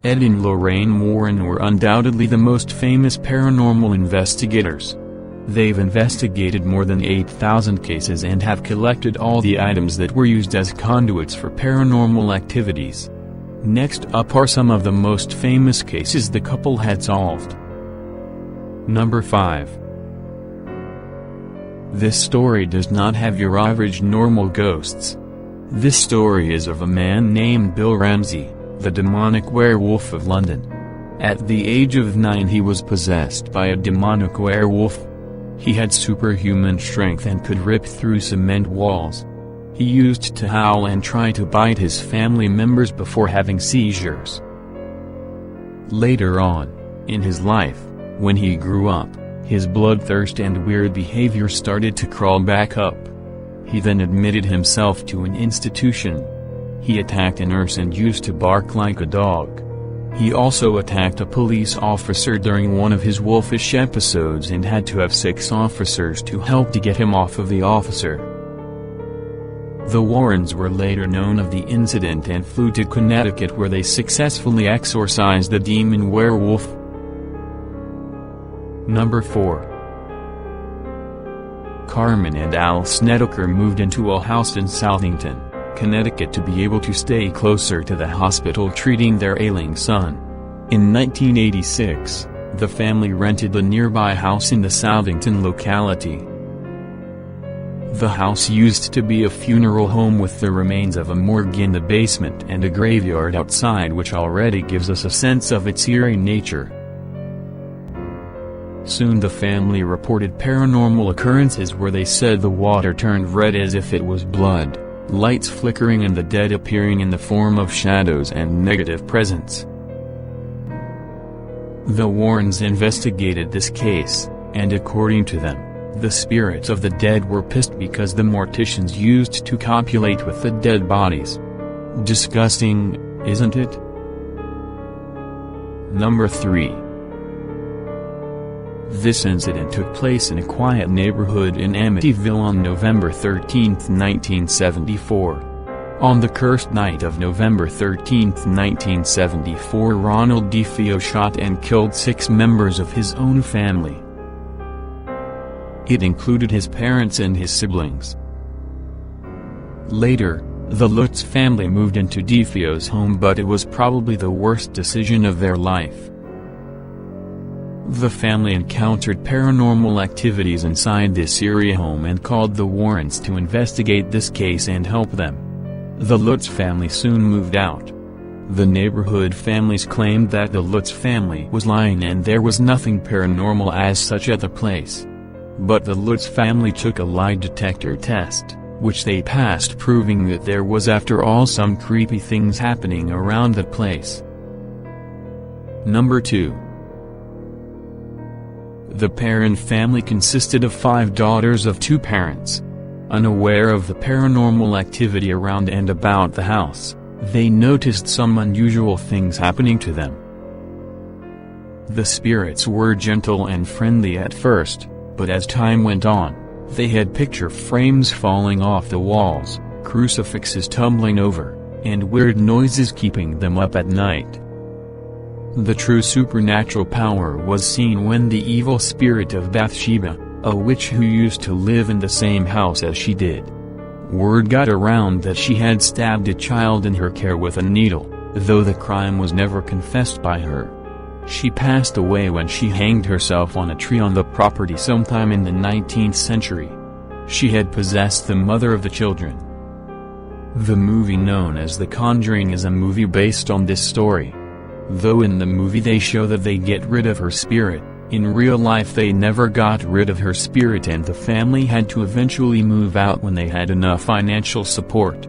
Ed and Lorraine Warren were undoubtedly the most famous paranormal investigators. They've investigated more than 8,000 cases and have collected all the items that were used as conduits for paranormal activities. Next up are some of the most famous cases the couple had solved. Number 5. This story does not have your average normal ghosts. This story is of a man named Bill Ramsey, the demonic werewolf of London. At the age of 9 he was possessed by a demonic werewolf. He had superhuman strength and could rip through cement walls. He used to howl and try to bite his family members before having seizures. Later on, in his life, when he grew up, his bloodthirst and weird behavior started to crawl back up. He then admitted himself to an institution. He attacked a nurse and used to bark like a dog. He also attacked a police officer during one of his wolfish episodes and had to have 6 officers to help to get him off of the officer. The Warrens were later known of the incident and flew to Connecticut where they successfully exorcised the demon werewolf. Number 4. Carmen and Al Snedeker moved into a house in Southington, Connecticut to be able to stay closer to the hospital treating their ailing son. In 1986, the family rented the nearby house in the Southington locality. The house used to be a funeral home with the remains of a morgue in the basement and a graveyard outside, which already gives us a sense of its eerie nature. Soon the family reported paranormal occurrences where they said the water turned red as if it was blood, lights flickering and the dead appearing in the form of shadows and negative presence. The Warrens investigated this case, and according to them, the spirits of the dead were pissed because the morticians used to copulate with the dead bodies. Disgusting, isn't it? Number 3. This incident took place in a quiet neighborhood in Amityville on November 13, 1974. On the cursed night of November 13, 1974, Ronald DeFeo shot and killed 6 members of his own family. It included his parents and his siblings. Later, the Lutz family moved into DeFeo's home, but it was probably the worst decision of their life. The family encountered paranormal activities inside this eerie home and called the Warrens to investigate this case and help them. The Lutz family soon moved out. The neighborhood families claimed that the Lutz family was lying and there was nothing paranormal as such at the place. But the Lutz family took a lie detector test, which they passed, proving that there was after all some creepy things happening around the place. Number 2. The Perron family consisted of 5 daughters of 2 parents. Unaware of the paranormal activity around and about the house, they noticed some unusual things happening to them. The spirits were gentle and friendly at first, but as time went on, they had picture frames falling off the walls, crucifixes tumbling over, and weird noises keeping them up at night. The true supernatural power was seen when the evil spirit of Bathsheba, a witch who used to live in the same house as she did. Word got around that she had stabbed a child in her care with a needle, though the crime was never confessed by her. She passed away when she hanged herself on a tree on the property sometime in the 19th century. She had possessed the mother of the children. The movie known as The Conjuring is a movie based on this story. Though in the movie they show that they get rid of her spirit, in real life they never got rid of her spirit and the family had to eventually move out when they had enough financial support.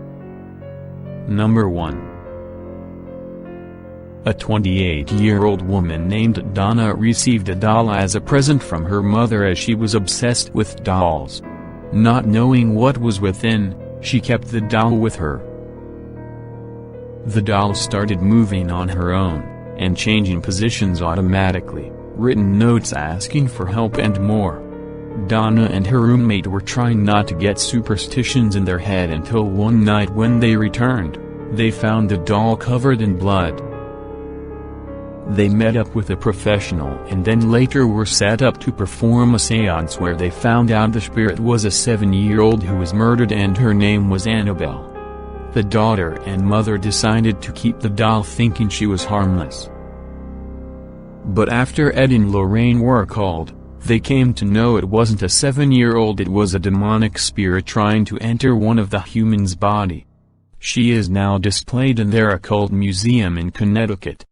Number 1. A 28-year-old woman named Donna received a doll as a present from her mother as she was obsessed with dolls. Not knowing what was within, she kept the doll with her. The doll started moving on her own, and changing positions automatically, written notes asking for help and more. Donna and her roommate were trying not to get superstitions in their head until one night when they returned, they found the doll covered in blood. They met up with a professional and then later were set up to perform a seance where they found out the spirit was a 7-year-old who was murdered and her name was Annabelle. The daughter and mother decided to keep the doll thinking she was harmless. But after Ed and Lorraine were called, they came to know it wasn't a 7-year-old, it was a demonic spirit trying to enter one of the human's body. She is now displayed in their occult museum in Connecticut.